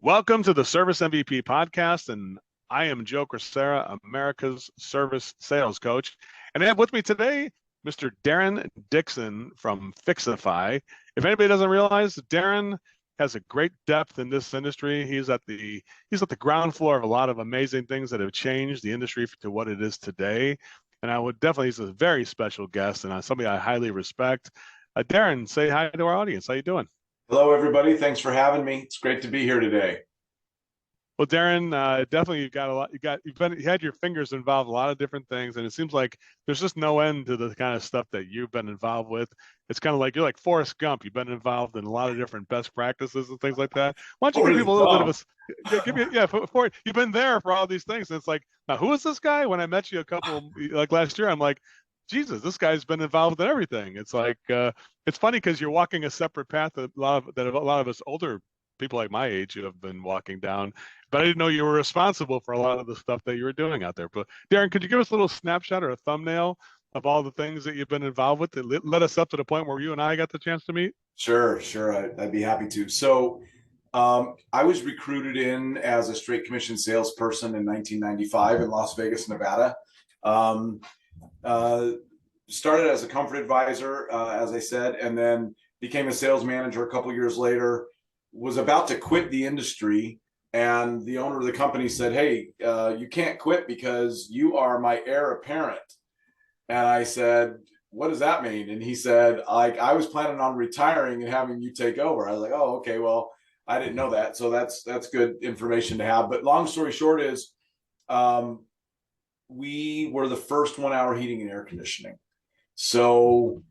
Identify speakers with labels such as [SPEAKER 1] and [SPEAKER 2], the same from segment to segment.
[SPEAKER 1] Welcome to the Service MVP podcast, and I am Joe Crisara, America's Service Sales Coach. And I have with me today Mr. Darren Dixon from Fixify. If anybody doesn't realize, Darren has a great depth in this industry. He's at the ground floor of a lot of amazing things that have changed the industry to what it is today. And he's a very special guest and somebody I highly respect. Darren, say hi to our audience. How you doing?
[SPEAKER 2] Hello, everybody. Thanks for having me. It's great to be here today.
[SPEAKER 1] Well, Darren, definitely you've got a lot. You had your fingers involved in a lot of different things, and it seems like there's just no end to the kind of stuff that you've been involved with. It's kind of like you're like Forrest Gump. You've been involved in a lot of different best practices and things like that. Why don't you give
[SPEAKER 2] Forrest
[SPEAKER 1] people a little bit of
[SPEAKER 2] Gump.
[SPEAKER 1] you've been there for all these things. And it's like, now who is this guy? When I met you a couple like last year, I'm like, Jesus, this guy's been involved in everything. It's like it's funny because you're walking a separate path that a lot of us older people like my age have been walking down, but I didn't know you were responsible for a lot of the stuff that you were doing out there. But Darren, could you give us a little snapshot or a thumbnail of all the things that you've been involved with that led us up to the point where you and I got the chance to meet?
[SPEAKER 2] Sure. I'd be happy to. I was recruited in as a straight commission salesperson in 1995 in Las Vegas, Nevada. Um, uh, Started as a comfort advisor, as I said, and then became a sales manager a couple years later. Was about to quit the industry, and the owner of the company said, "Hey, you can't quit because you are my heir apparent." And I said, "What does that mean?" And he said, I was planning on retiring and having you take over." I was like, "Oh, okay, well, I didn't know that." So that's good information to have. But long story short is, um, we were the first 1 hour heating and air conditioning. So,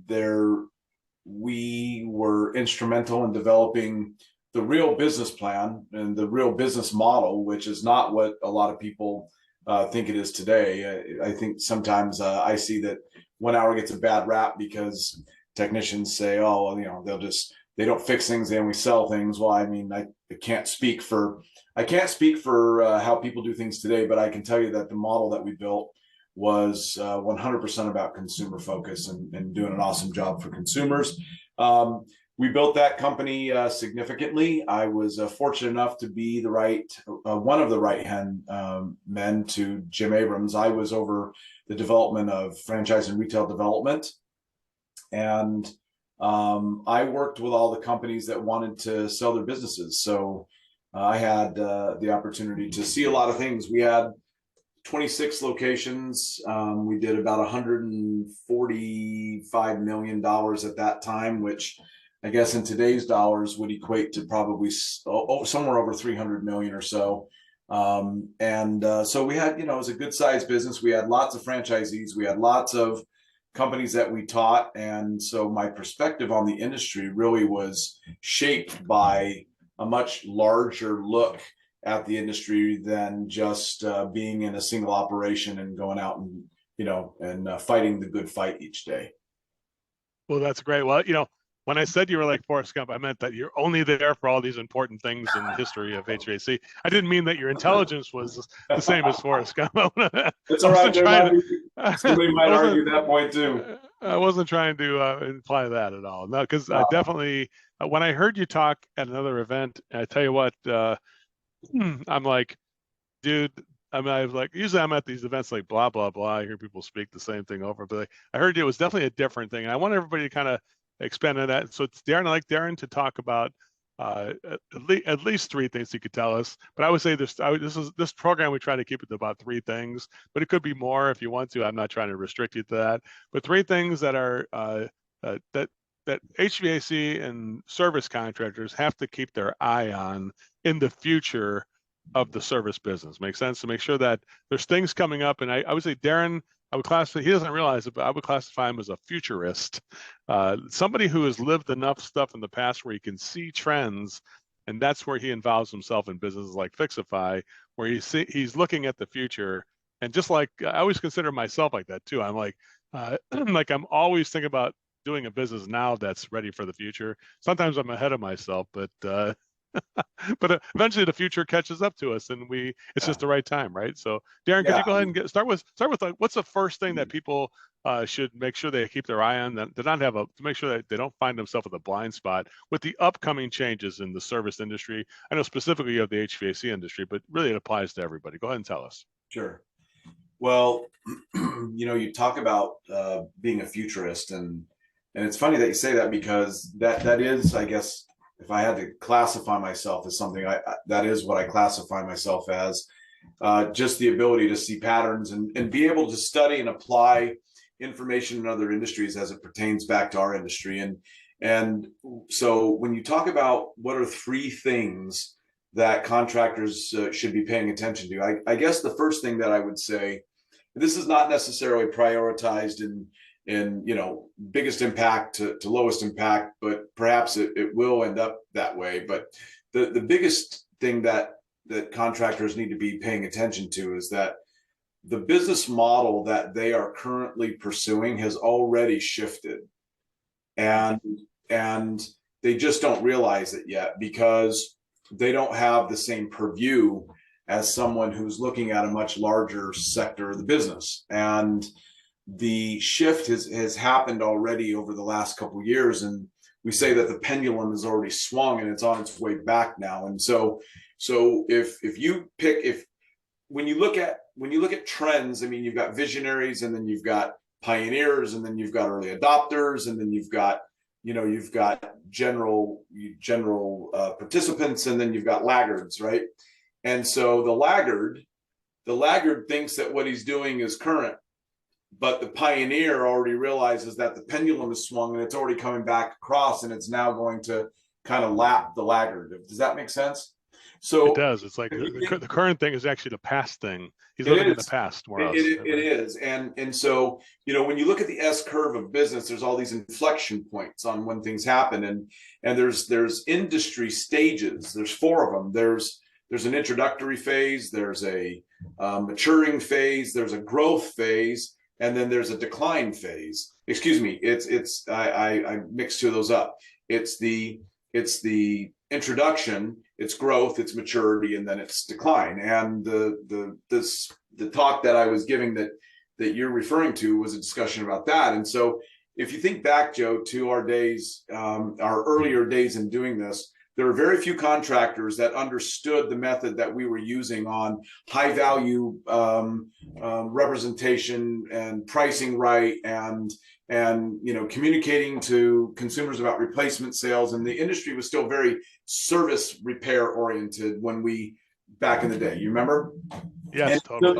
[SPEAKER 2] there we were instrumental in developing the real business plan and the real business model, which is not what a lot of people think it is today. I think sometimes I see that 1 hour gets a bad rap because technicians say, "Oh, well, they don't fix things, they only sell things." Well, I mean, I can't speak for how people do things today, but I can tell you that the model that we built was 100% about consumer focus and doing an awesome job for consumers. We built that company significantly. I was fortunate enough to be one of the right hand men to Jim Abrams. I was over the development of franchise and retail development, and I worked with all the companies that wanted to sell their businesses. So I had the opportunity to see a lot of things. We had 26 locations. We did about $145 million at that time, which I guess in today's dollars would equate to probably somewhere over 300 million or so. So we had, it was a good sized business. We had lots of franchisees. We had lots of companies that we taught. And so my perspective on the industry really was shaped by a much larger look at the industry than just being in a single operation and going out and fighting the good fight each day.
[SPEAKER 1] Well, that's great. Well, when I said you were like Forrest Gump, I meant that you're only there for all these important things in the history of HVAC. I didn't mean that your intelligence was the same as Forrest Gump.
[SPEAKER 2] It's all right. Somebody might argue that point too.
[SPEAKER 1] I wasn't trying to imply that at all. No, because I definitely, when I heard you talk at another event, I tell you what, I'm like, dude, I was like, usually I'm at these events like blah, blah, blah. I hear people speak the same thing over, but I heard it was definitely a different thing. And I want everybody to kind of expand on that. So it's Darren, I'd like Darren to talk about at least three things he could tell us. But I would say this program, we try to keep it to about three things, but it could be more if you want to. I'm not trying to restrict you to that. But three things that are that HVAC and service contractors have to keep their eye on in the future of the service business. Makes sense? To make sure that there's things coming up. And I would say Darren, I would classify, he doesn't realize it, but I would classify him as a futurist. Somebody who has lived enough stuff in the past where he can see trends, and that's where he involves himself in businesses like Fixify, where he's looking at the future. And just like, I always consider myself like that too. I'm like, I'm always thinking about doing a business now that's ready for the future. Sometimes I'm ahead of myself, but But eventually the future catches up to us, and it's
[SPEAKER 2] Yeah.
[SPEAKER 1] just the right time, right? So Darren, could
[SPEAKER 2] Yeah.
[SPEAKER 1] you go ahead and start with like, what's the first thing that people should make sure they keep their eye on, that to not have a to make sure that they don't find themselves with a blind spot with the upcoming changes in the service industry? I know specifically you have the HVAC industry, but really it applies to everybody. Go ahead and tell us.
[SPEAKER 2] Sure. Well, you talk about being a futurist, and it's funny that you say that, because that is, I guess, if I had to classify myself as something, that is what I classify myself as. Just the ability to see patterns and be able to study and apply information in other industries as it pertains back to our industry. And so when you talk about what are three things that contractors should be paying attention to, I guess the first thing that I would say, this is not necessarily prioritized in biggest impact to lowest impact, but perhaps it will end up that way. But the biggest thing that contractors need to be paying attention to is that the business model that they are currently pursuing has already shifted, and they just don't realize it yet, because they don't have the same purview as someone who's looking at a much larger sector of the business. And the shift has happened already over the last couple of years, and we say that the pendulum has already swung and it's on its way back now. And so if when you look at trends, I mean, you've got visionaries, and then you've got pioneers, and then you've got early adopters, and then you've got general participants, and then you've got laggards, right? And so the laggard thinks that what he's doing is current, but the pioneer already realizes that the pendulum has swung and it's already coming back across, and it's now going to kind of lap the laggard. Does that make sense?
[SPEAKER 1] It
[SPEAKER 2] So
[SPEAKER 1] does. It's like the current thing is actually the past thing. He's
[SPEAKER 2] it
[SPEAKER 1] living in the
[SPEAKER 2] is.
[SPEAKER 1] Past, more
[SPEAKER 2] It,
[SPEAKER 1] else.
[SPEAKER 2] it, it is. And so, when you look at the S curve of business, there's all these inflection points on when things happen. And there's industry stages. There's four of them. There's an introductory phase, there's a maturing phase, there's a growth phase, and then there's a decline phase. Excuse me, I mixed two of those up. It's the introduction, it's growth, it's maturity, and then it's decline. And the talk that I was giving that you're referring to was a discussion about that. And so if you think back, Joe, to our days, our earlier days in doing this, there were very few contractors that understood the method that we were using on high value representation and pricing right, and communicating to consumers about replacement sales. And the industry was still very service repair oriented back in the day. You remember?
[SPEAKER 1] Yes,
[SPEAKER 2] and
[SPEAKER 1] totally.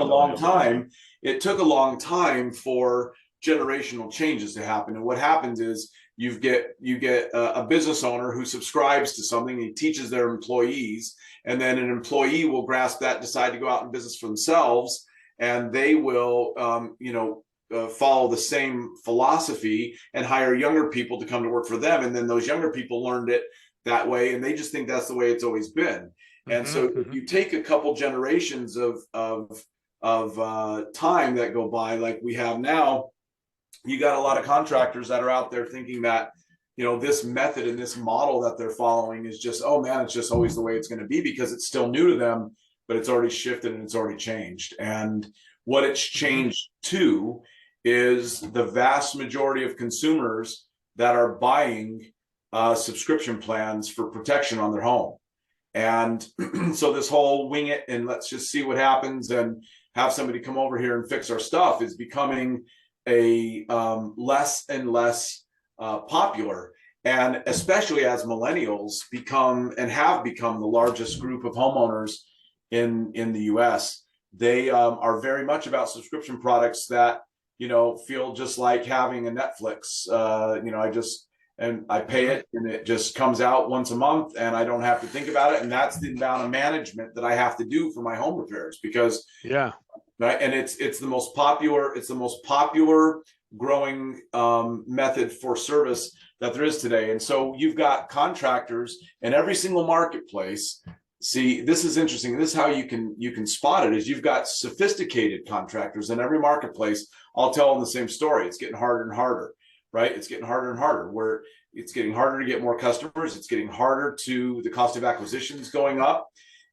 [SPEAKER 2] It took a long time for generational changes to happen. And what happens is you get a business owner who subscribes to something, he teaches their employees, and then an employee will grasp that, decide to go out in business for themselves, and they will follow the same philosophy and hire younger people to come to work for them. And then those younger people learned it that way, and they just think that's the way it's always been. And so if you take a couple generations of time that go by, like we have now, you got a lot of contractors that are out there thinking that, this method and this model that they're following is just, oh man, it's just always the way it's going to be, because it's still new to them, but it's already shifted and it's already changed. And what it's changed to is the vast majority of consumers that are buying subscription plans for protection on their home. And so this whole wing it and let's just see what happens and have somebody come over here and fix our stuff is becoming a less and less popular. And especially as millennials have become the largest group of homeowners in the US, they are very much about subscription products that, feel just like having a Netflix. I pay it and it just comes out once a month and I don't have to think about it. And that's the amount of management that I have to do for my home repairs, because right. And it's the most popular growing method for service that there is today. And so you've got contractors in every single marketplace. See, this is interesting. This is how you can spot it, is you've got sophisticated contractors in every marketplace, all telling the same story. It's getting harder and harder. right? It's getting harder and harder, where it's getting harder to get more customers. It's getting harder the cost of acquisitions going up,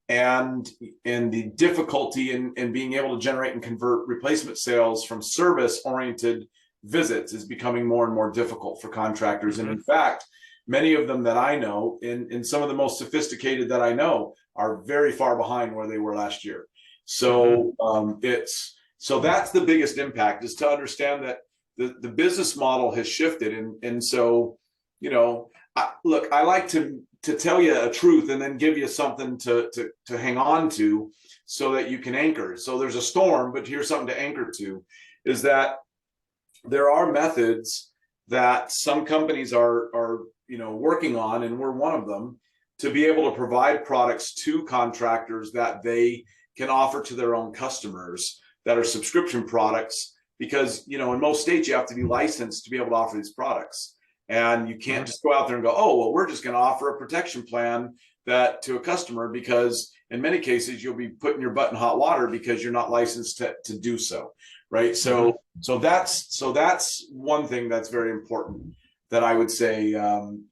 [SPEAKER 2] and the difficulty in being able to generate and convert replacement sales from service oriented visits is becoming more and more difficult for contractors. And in fact, many of them that I know, in some of the most sophisticated that I know, are very far behind where they were last year. So so that's the biggest impact, is to understand that the business model has shifted. And so, look, I like to tell you a truth and then give you something to hang on to so that you can anchor. So there's a storm, but here's something to anchor to, is that there are methods that some companies are working on, and we're one of them, to be able to provide products to contractors that they can offer to their own customers that are subscription products, because in most states you have to be licensed to be able to offer these products, and you can't just go out there and go, oh well, we're just going to offer a protection plan that to a customer, because in many cases you'll be putting your butt in hot water because you're not licensed to do so, right? So that's one thing that's very important that I would say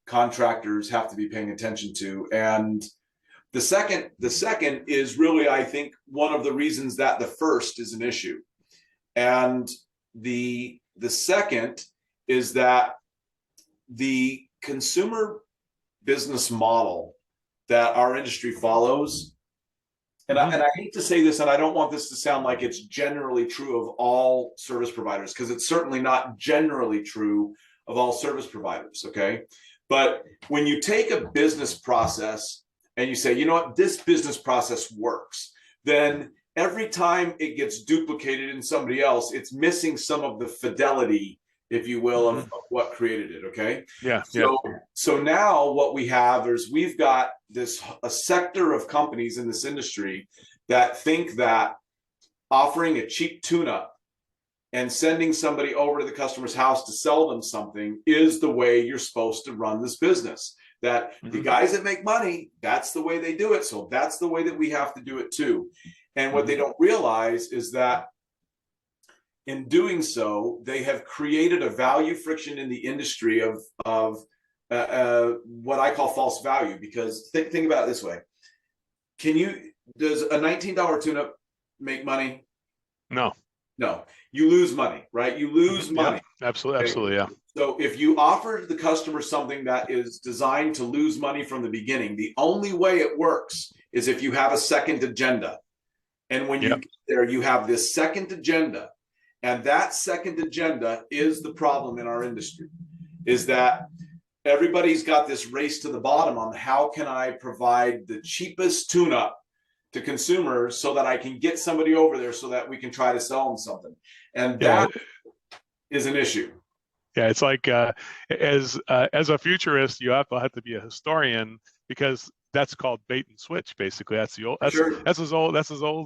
[SPEAKER 2] contractors have to be paying attention to. And the second is really, I think, one of the reasons that the first is an issue. And the second is that the consumer business model that our industry follows, and I hate to say this, and I don't want this to sound like it's generally true of all service providers, because it's certainly not generally true of all service providers, okay? But when you take a business process and you say, you know what, this business process works, then every time it gets duplicated in somebody else, it's missing some of the fidelity, if you will, of what created it, okay? So now what we have is we've got a sector of companies in this industry that think that offering a cheap tune-up and sending somebody over to the customer's house to sell them something is the way you're supposed to run this business. That the guys that make money, that's the way they do it. So that's the way that we have to do it too. And what they don't realize is that in doing so, they have created a value friction in the industry of what I call false value. Because think about it this way: does a $19 tune-up make money?
[SPEAKER 1] No.
[SPEAKER 2] You lose money, right? You lose money.
[SPEAKER 1] Absolutely, yeah.
[SPEAKER 2] So if you offer the customer something that is designed to lose money from the beginning, the only way it works is if you have a second agenda. And when you get there, you have this second agenda. And that second agenda is the problem in our industry, is that everybody's got this race to the bottom on how can I provide the cheapest tune-up to consumers so that I can get somebody over there so that we can try to sell them something. And that is an issue.
[SPEAKER 1] Yeah, it's like as a futurist, you have to be a historian, because that's called bait and switch. Basically, that's as old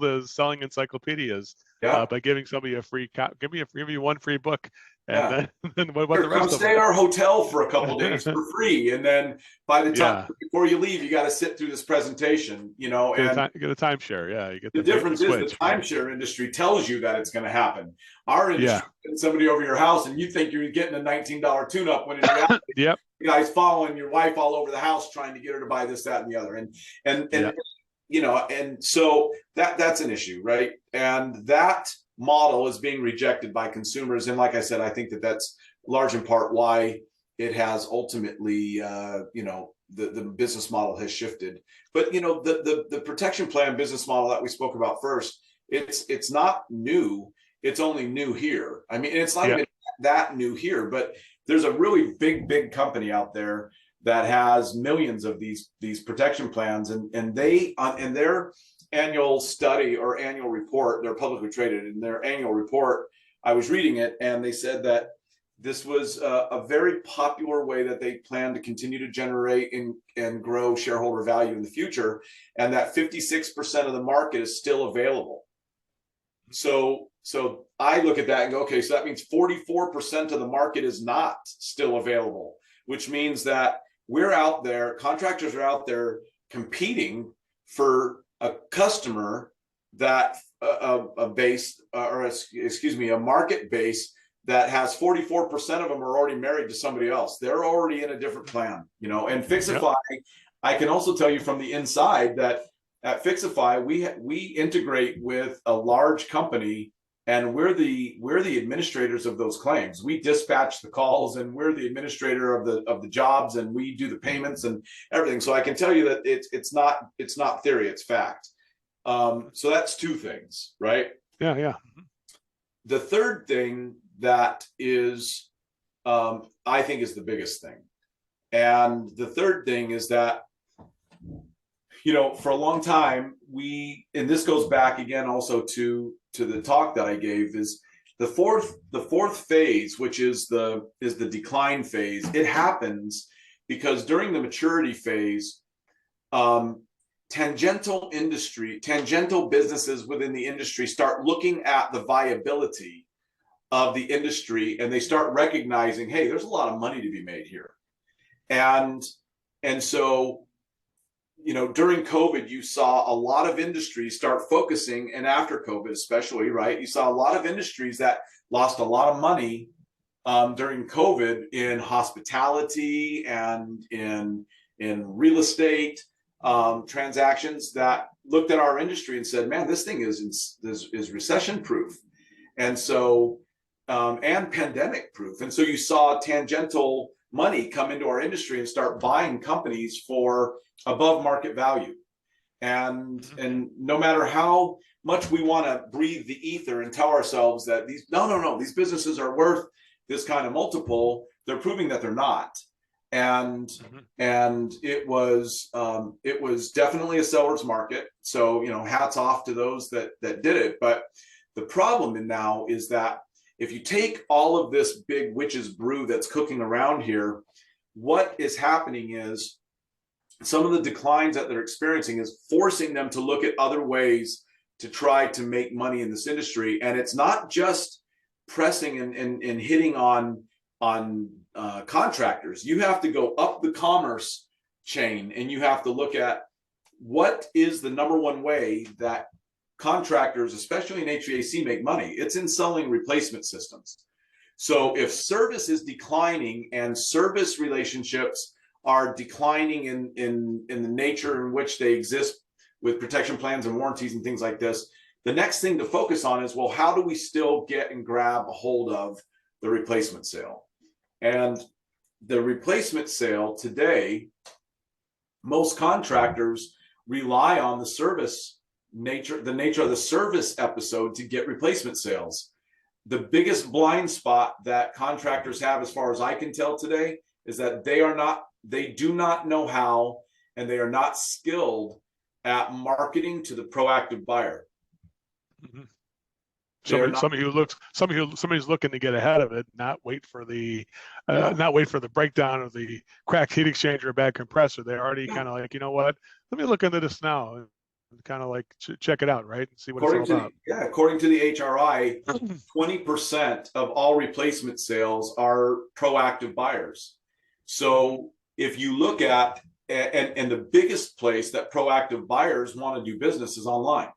[SPEAKER 1] as selling encyclopedias. By giving somebody a free give me one free book, and then what the rest of them?
[SPEAKER 2] Stay at our hotel for a couple days for free, and then by the time before you leave, you got to sit through this presentation,
[SPEAKER 1] get a timeshare. Yeah, you get
[SPEAKER 2] the difference is the timeshare industry tells you that it's going to happen. Our industry, somebody over your house, and you think you're getting a $19 tune-up, when in reality, the guy's following your wife all over the house trying to get her to buy this, that, and the other, and so that's an issue, right? And that model is being rejected by consumers. And like I said, I think that's large in part why it has ultimately, the business model has shifted. But the protection plan business model that we spoke about first, it's not new. It's only new here. I mean, it's not even that new here, but there's a really big company out there that has millions of these protection plans, and they in their annual study or annual report, they're publicly traded. In their annual report, I was reading it, and they said that this was a very popular way that they plan to continue to generate and grow shareholder value in the future, and that 56% of the market is still available. So I look at that and go, okay, so that means 44% of the market is not still available, which means that we're out there, contractors are out there competing for a customer that a market base that has 44% of them are already married to somebody else. They're already in a different plan, you know. And Fixify, yep. I can also tell you from the inside that at Fixify, we integrate with a large company, and we're the administrators of those claims. We dispatch the calls, and we're the administrator of the jobs, and we do the payments and everything. So I can tell you that it's not theory, it's fact. So that's two things, right?
[SPEAKER 1] Yeah, yeah.
[SPEAKER 2] The third thing that is, I think, is the biggest thing, and the third thing is that, you know, for a long time and this goes back again also to the talk that I gave, is the fourth phase, which is the decline phase. It happens because during the maturity phase, tangential businesses within the industry start looking at the viability of the industry, and they start recognizing, hey, there's a lot of money to be made here. And so, you know, during COVID, you saw a lot of industries start focusing, and after COVID especially, right, you saw a lot of industries that lost a lot of money during COVID in hospitality and in real estate transactions, that looked at our industry and said, man, this thing is recession proof. And so, and pandemic proof. And so you saw tangential money come into our industry and start buying companies for above market value. And no matter how much we want to breathe the ether and tell ourselves that these businesses are worth this kind of multiple, they're proving that they're not. And it was definitely a seller's market. So, you know, hats off to those that did it. But the problem now is that if you take all of this big witch's brew that's cooking around here, what is happening is some of the declines that they're experiencing is forcing them to look at other ways to try to make money in this industry. And it's not just pressing and hitting on contractors. You have to go up the commerce chain, and you have to look at what is the number one way that contractors, especially in HVAC, make money. It's in selling replacement systems. So if service is declining and service relationships are declining in the nature in which they exist with protection plans and warranties and things like this, the next thing to focus on is, well, how do we still get and grab a hold of the replacement sale? And the replacement sale today, most contractors rely on the nature of the service episode to get replacement sales. The biggest blind spot that contractors have, as far as I can tell today, is that they do not know how, and they are not skilled at marketing to the proactive buyer.
[SPEAKER 1] Mm-hmm. Somebody's looking to get ahead of it, not wait for the breakdown of the cracked heat exchanger or bad compressor. They're already kind of like, you know what, let me look into this now and kind of like check it out, right, and see what it's all about.
[SPEAKER 2] According to the HRI, 20% of all replacement sales are proactive buyers. So if you look at, and the biggest place that proactive buyers want to do business is online.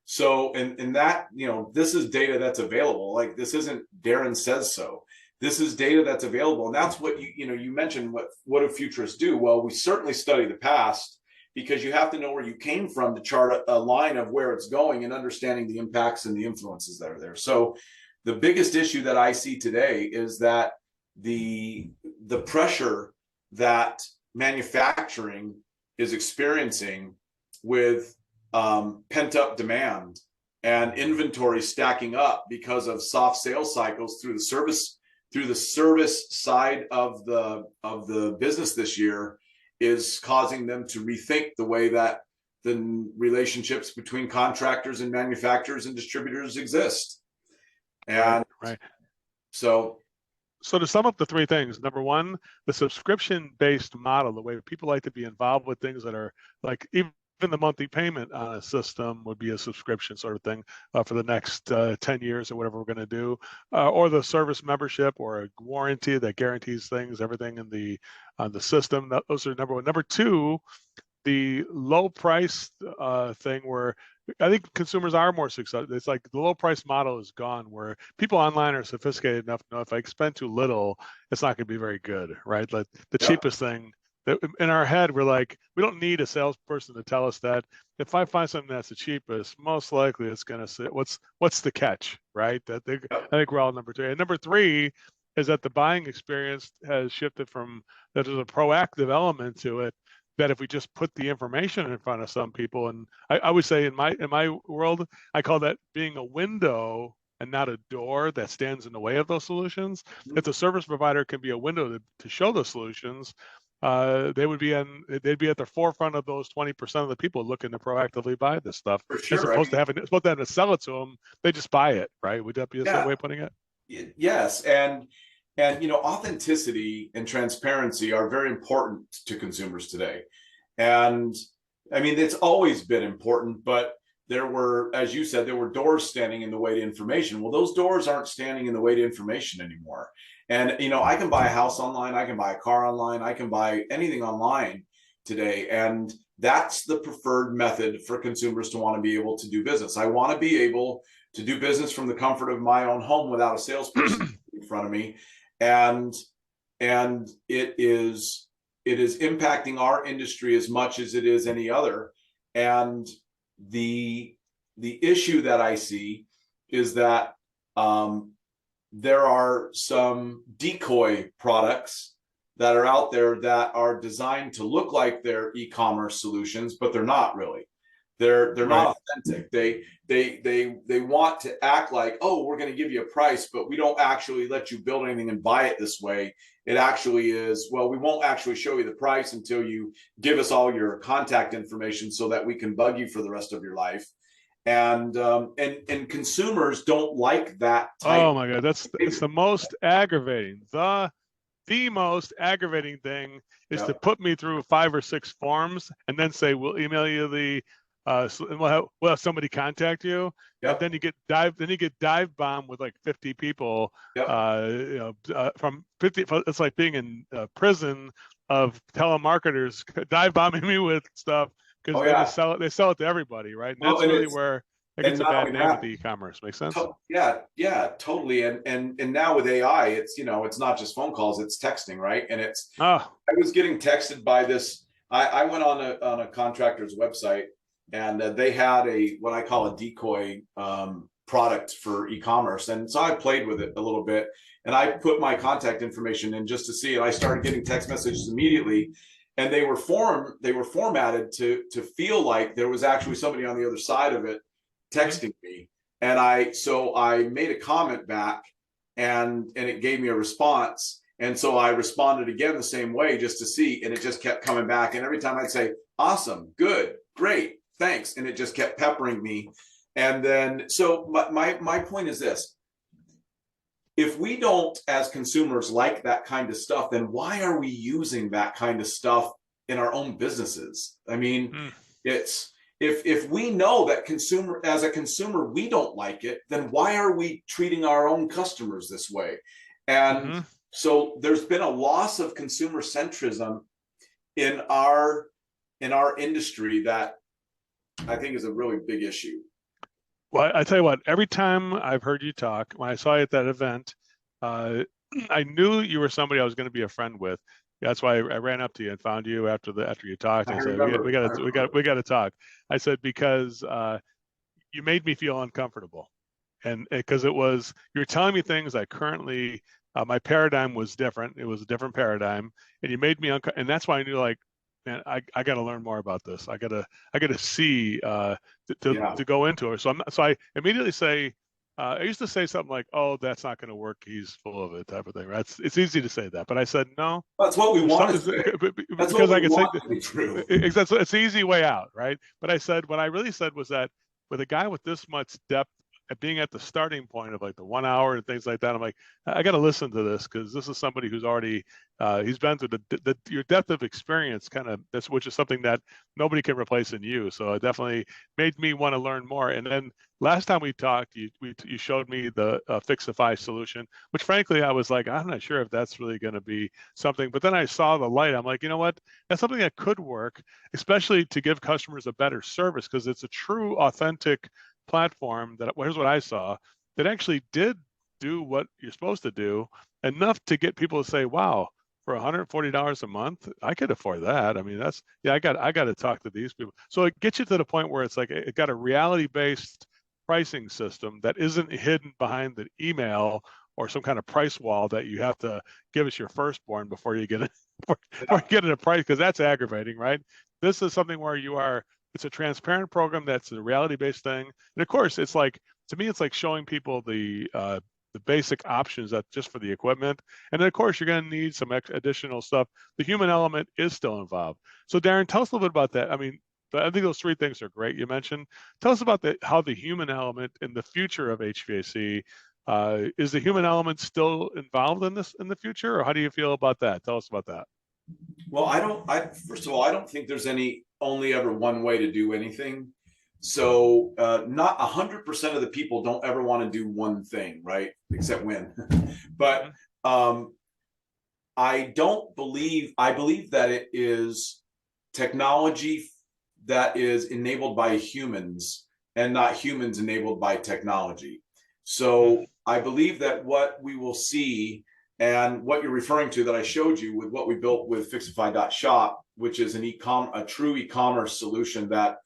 [SPEAKER 2] So, and that, you know, this is data that's available. Like, this isn't Darren says so. This is data that's available. And that's what you mentioned, what do futurists do? Well, we certainly study the past, because you have to know where you came from to chart a line of where it's going and understanding the impacts and the influences that are there. So the biggest issue that I see today is that the pressure that manufacturing is experiencing with pent-up demand and inventory stacking up because of soft sales cycles through the service side of the business this year is causing them to rethink the way that the relationships between contractors and manufacturers and distributors exist. And
[SPEAKER 1] right.
[SPEAKER 2] So
[SPEAKER 1] to sum up the three things: number one, the subscription-based model, the way people like to be involved with things that are like, even the monthly payment on a system would be a subscription sort of thing for the next 10 years or whatever we're going to do, or the service membership or a warranty that guarantees things, everything on the system. Those are number one. Number two, the low price thing where I think consumers are more successful. It's like the low price model is gone, where people online are sophisticated enough to know if I spend too little, it's not going to be very good, right? Like the
[SPEAKER 2] Yep,
[SPEAKER 1] cheapest thing that in our head, we're like, we don't need a salesperson to tell us that. If I find something that's the cheapest, most likely it's going to say, what's the catch, right?
[SPEAKER 2] yep,
[SPEAKER 1] I think we're all number two. And number three is that the buying experience has shifted from that there's a proactive element to it, that if we just put the information in front of some people, and I would say in my world, I call that being a window and not a door that stands in the way of those solutions. If the service provider can be a window to show the solutions, they'd be at the forefront of those 20% of the people looking to proactively buy this stuff,
[SPEAKER 2] for
[SPEAKER 1] as
[SPEAKER 2] sure. I
[SPEAKER 1] opposed to
[SPEAKER 2] mean,
[SPEAKER 1] having to sell it to them. They just buy it, right? Would that be a
[SPEAKER 2] yeah,
[SPEAKER 1] way of putting it?
[SPEAKER 2] yes, and authenticity and transparency are very important to consumers today. And I mean, it's always been important, but there were, as you said, there were doors standing in the way to information. Well, those doors aren't standing in the way to information anymore. And I can buy a house online, I can buy a car online, I can buy anything online today. And that's the preferred method for consumers to want to be able to do business. I want to be able to do business from the comfort of my own home without a salesperson in front of me. And it is impacting our industry as much as it is any other. And the issue that I see is that there are some decoy products that are out there that are designed to look like they're e-commerce solutions, but they're not really. They're
[SPEAKER 1] Right.
[SPEAKER 2] not authentic. They want to act like, oh, we're going to give you a price, but we don't actually let you build anything and buy it this way. It actually is, well, we won't actually show you the price until you give us all your contact information so that we can bug you for the rest of your life. And consumers don't like that type.
[SPEAKER 1] Oh my God, that's the most aggravating. The most aggravating thing is to
[SPEAKER 2] Yeah,
[SPEAKER 1] put me through 5 or 6 forms and then say we'll email you the and we'll have somebody contact you, and
[SPEAKER 2] yep,
[SPEAKER 1] then you get dive bombed with like 50 people,
[SPEAKER 2] yep.
[SPEAKER 1] from 50. It's like being in prison of telemarketers dive bombing me with stuff, because
[SPEAKER 2] Oh
[SPEAKER 1] they
[SPEAKER 2] yeah.
[SPEAKER 1] just sell it to everybody, right? And
[SPEAKER 2] Well,
[SPEAKER 1] that's
[SPEAKER 2] and
[SPEAKER 1] really
[SPEAKER 2] it's
[SPEAKER 1] where it
[SPEAKER 2] and
[SPEAKER 1] gets a
[SPEAKER 2] not
[SPEAKER 1] bad
[SPEAKER 2] only
[SPEAKER 1] name with
[SPEAKER 2] that,
[SPEAKER 1] the e-commerce. Make sense?
[SPEAKER 2] yeah, yeah, totally. And now with AI, it's not just phone calls, it's texting, right? And
[SPEAKER 1] Oh,
[SPEAKER 2] I was getting texted by this. I went on a contractor's website, and they had a what I call a decoy product for e-commerce, and so I played with it a little bit, and I put my contact information in just to see, and I started getting text messages immediately, and they were formatted to feel like there was actually somebody on the other side of it
[SPEAKER 1] mhm.
[SPEAKER 2] texting me, and I made a comment back, and it gave me a response. And so I responded again the same way just to see, and it just kept coming back. And every time I'd say, awesome, good, great, thanks. And it just kept peppering me. And then, so my point is this: if we don't, as consumers, like that kind of stuff, then why are we using that kind of stuff in our own businesses? I mean,
[SPEAKER 1] Mm.
[SPEAKER 2] it's, if we know that as a consumer, we don't like it, then why are we treating our own customers this way? And
[SPEAKER 1] Hmm.
[SPEAKER 2] so there's been a loss of consumer centrism in our industry that I think is a really big issue.
[SPEAKER 1] Well, I tell you what, every time I've heard you talk, when I saw you at that event, uh, I knew you were somebody I was going to be a friend with. That's why I ran up to you and found you after you talked.
[SPEAKER 2] I
[SPEAKER 1] I said,
[SPEAKER 2] remember. I remember.
[SPEAKER 1] we got to talk. I said, because you made me feel uncomfortable, and because you were telling me things I currently, my paradigm was different. It was a different paradigm, and you made me and that's why I knew, like, man, I got to learn more about this. I got to see
[SPEAKER 2] Yeah.
[SPEAKER 1] to go into it. So I immediately say, I used to say something like, "Oh, that's not going to work. He's full of it," type of thing. Right? It's easy to say that, but I said no.
[SPEAKER 2] That's what we
[SPEAKER 1] There's
[SPEAKER 2] want
[SPEAKER 1] some,
[SPEAKER 2] to say. That's what
[SPEAKER 1] because
[SPEAKER 2] we
[SPEAKER 1] I could say
[SPEAKER 2] want to be true.
[SPEAKER 1] it's the easy way out, right? But I said what I really said was that with a guy with this much depth being at the starting point of like the 1 hour and things like that, I'm like, I got to listen to this because this is somebody who's already he's been through your depth of experience, kind of this, which is something that nobody can replace in you. So it definitely made me want to learn more. And then last time we talked, you showed me the Fixify solution, which frankly I was like, I'm not sure if that's really going to be something. But then I saw the light. I'm like, you know what? That's something that could work, especially to give customers a better service because it's a true, authentic platform that, here's what I saw, that actually did do what you're supposed to do enough to get people to say, wow, for $140 a month, I could afford that. I mean, that's, yeah, I got to talk to these people. So it gets you to the point where it's like it got a reality-based pricing system that isn't hidden behind the email or some kind of price wall that you have to give us your firstborn before you get it, before you get it a price, because that's aggravating, right? This is something where it's a transparent program that's a reality-based thing. And of course, it's like, to me, it's like showing people the basic options that just for the equipment. And then of course, you're going to need some additional stuff. The human element is still involved. So Darren, tell us a little bit about that. I mean, I think those three things are great you mentioned. Tell us about how the human element in the future of HVAC, is the human element still involved in this in the future, or how do you feel about that? Tell us about that.
[SPEAKER 2] Well, first of all, I don't think there's only ever one way to do anything. So not 100% of the people don't ever want to do one thing, right? Except when. But I believe that it is technology that is enabled by humans and not humans enabled by technology. So I believe that what we will see and what you're referring to that I showed you with what we built with Fixify.shop, which is a true e-commerce solution that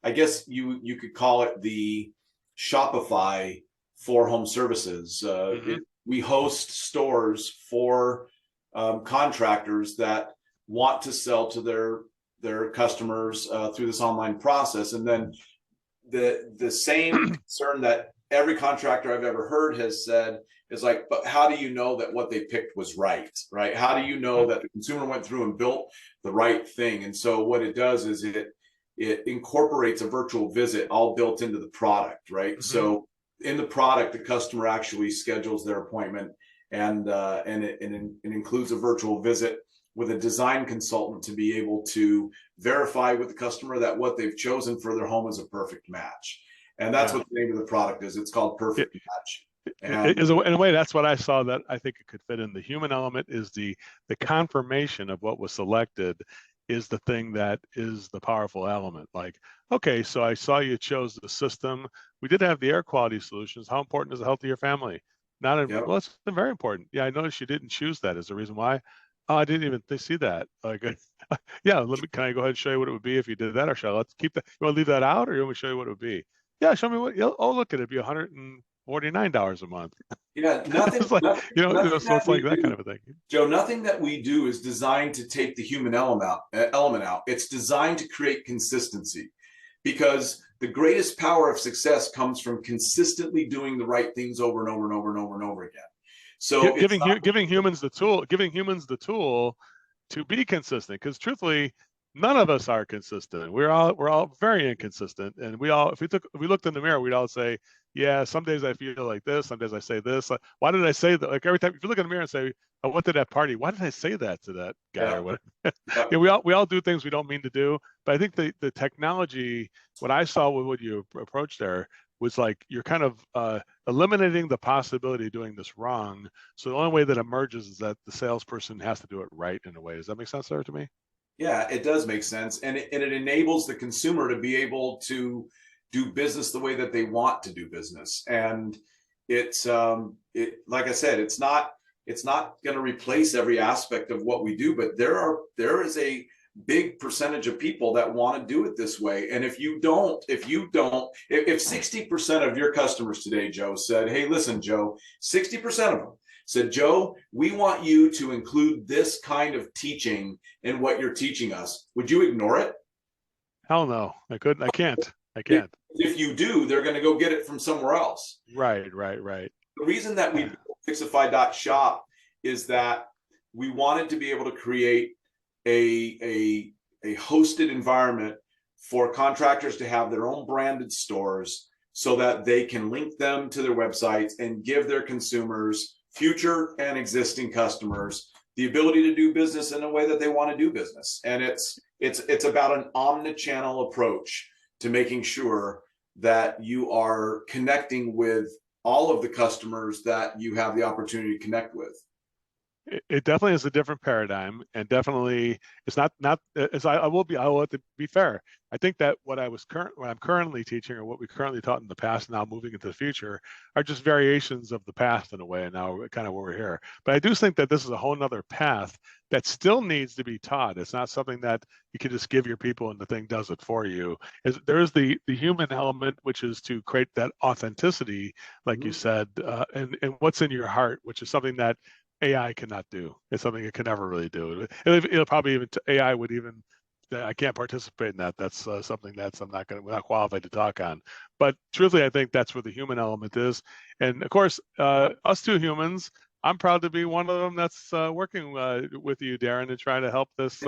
[SPEAKER 2] I guess you could call it the Shopify for home services. We host stores for contractors that want to sell to their customers through this online process. And then the same concern that every contractor I've ever heard has said is like, but how do you know that what they picked was right? How do you know that the consumer went through and built the right thing? And so what it does is it incorporates a virtual visit all built into the product, right? So in the product, the customer actually schedules their appointment, and it includes a virtual visit with a design consultant to be able to verify with the customer that what they've chosen for their home is a perfect match. And that's what the name of the product is. It's called Perfect Match. And
[SPEAKER 1] in a way, that's what I saw that I think it could fit in. The human element is the confirmation of what was selected is the thing that is the powerful element. Like, okay, so I saw you chose the system. We did have the air quality solutions. How important is the health of your family? Well, it's very important. Yeah, I noticed you didn't choose that as the reason why. Oh, I didn't even see that. Like, yeah, can I go ahead and show you what it would be if you did that, or shall let's keep that? You want to leave that out, or you want me to show you what it would be? Yeah, show me what. Oh, look, it'd be $149 a month.
[SPEAKER 2] Yeah, nothing.
[SPEAKER 1] It's like,
[SPEAKER 2] nothing
[SPEAKER 1] so it's like that kind of a thing.
[SPEAKER 2] Joe, nothing that we do is designed to take the human element out. It's designed to create consistency, because the greatest power of success comes from consistently doing the right things over and over and over and over and over again. So
[SPEAKER 1] giving humans the tool to be consistent, because truthfully, none of us are consistent. We're all very inconsistent, and if we looked in the mirror, we'd all say, yeah, some days I feel like this, some days I say this. Why did I say that? Like every time, if you look in the mirror and say, I went to that party, why did I say that to that guy or whatever? Yeah, we all do things we don't mean to do. But I think the technology, what I saw with what you approached there, was like you're kind of eliminating the possibility of doing this wrong. So the only way that emerges is that the salesperson has to do it right in a way. Does that make sense there to me?
[SPEAKER 2] Yeah, it does make sense. And it enables the consumer to be able to do business the way that they want to do business. And it's like I said, it's not going to replace every aspect of what we do, but there is a big percentage of people that want to do it this way. And if 60% of your customers today, Joe, said, hey, listen, Joe, 60% of them said, Joe, we want you to include this kind of teaching in what you're teaching us, would you ignore it?
[SPEAKER 1] Hell no, I couldn't. I can't.
[SPEAKER 2] If you do, they're going to go get it from somewhere else.
[SPEAKER 1] Right.
[SPEAKER 2] The reason that we built Fixify.shop is that we wanted to be able to create a hosted environment for contractors to have their own branded stores so that they can link them to their websites and give their consumers, future and existing customers, the ability to do business in a way that they want to do business. And it's about an omni-channel approach to making sure that you are connecting with all of the customers that you have the opportunity to connect with.
[SPEAKER 1] It definitely is a different paradigm, and definitely it's not as I will have to be fair. I think that what I'm currently teaching, or what we currently taught in the past, now moving into the future, are just variations of the past in a way, and now kind of where we're here. But I do think that this is a whole nother path that still needs to be taught. It's not something that you can just give your people and the thing does it for you. There is the human element, which is to create that authenticity, like you said, and what's in your heart, which is something that AI cannot do. It's something it can never really do. It'll probably even AI would even. I can't participate in that. That's something that's we're not qualified to talk on. But truthfully, I think that's where the human element is. And of course, us two humans, I'm proud to be one of them that's working with you, Darren, and trying to help this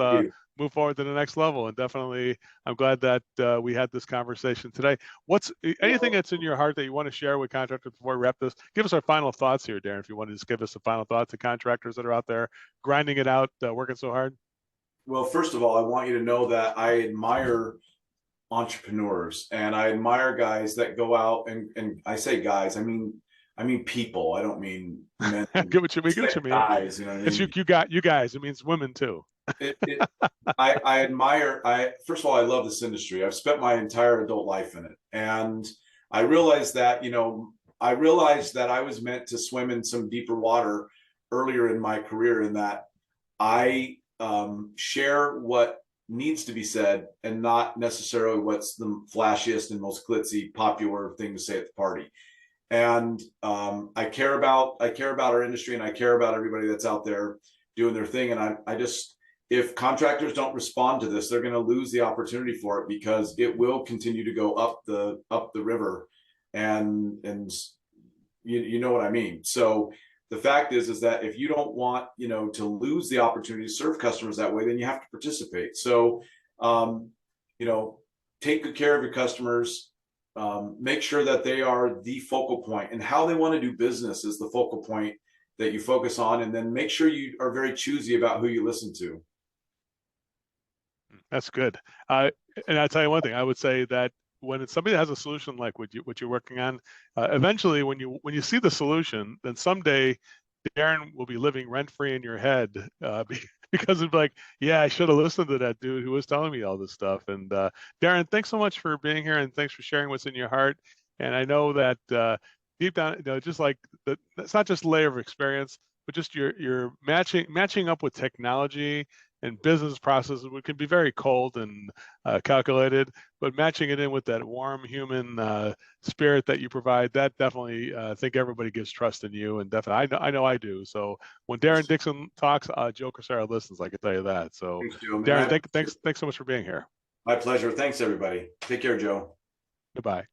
[SPEAKER 1] move forward to the next level. And definitely, I'm glad that we had this conversation today. What's anything that's in your heart that you want to share with contractors before we wrap this? Give us our final thoughts here, Darren, if you want to just give us the final thoughts to contractors that are out there grinding it out, working so hard.
[SPEAKER 2] Well, first of all, I want you to know that I admire entrepreneurs, and I admire guys that go out and I say guys, I mean people. I don't mean men.
[SPEAKER 1] Get what you mean. Get what you mean.
[SPEAKER 2] Guys, you know what I mean?
[SPEAKER 1] It's you guys. It means women too.
[SPEAKER 2] I admire. First of all, I love this industry. I've spent my entire adult life in it, and I realized that I was meant to swim in some deeper water earlier in my career, in that I share what needs to be said and not necessarily what's the flashiest and most glitzy popular thing to say at the party. And I care about our industry, and I care about everybody that's out there doing their thing. And I just, if contractors don't respond to this, they're going to lose the opportunity for it, because it will continue to go up the river, and you know what I mean. So the fact is that if you don't want to lose the opportunity to serve customers that way, then you have to participate. So take good care of your customers. Make sure that they are the focal point, and how they want to do business is the focal point that you focus on. And then make sure you are very choosy about who you listen to.
[SPEAKER 1] That's good. And I'll tell you one thing. I would say that when it's somebody that has a solution like what you're working on, eventually when you see the solution, then someday Darren will be living rent free in your head, because of like, yeah, I should have listened to that dude who was telling me all this stuff. And Darren, thanks so much for being here, and thanks for sharing what's in your heart. And I know that deep down, just like it's not just a layer of experience, but just your matching up with technology and business processes, which can be very cold and calculated, but matching it in with that warm human spirit that you provide, that definitely, I think everybody gives trust in you, and definitely, I know I do. So when Darren Dixon talks, Joe Crisara listens. I can tell you that. So
[SPEAKER 2] Thanks, Joe,
[SPEAKER 1] Darren, thanks so much for being here.
[SPEAKER 2] My pleasure. Thanks, everybody. Take care, Joe.
[SPEAKER 1] Goodbye.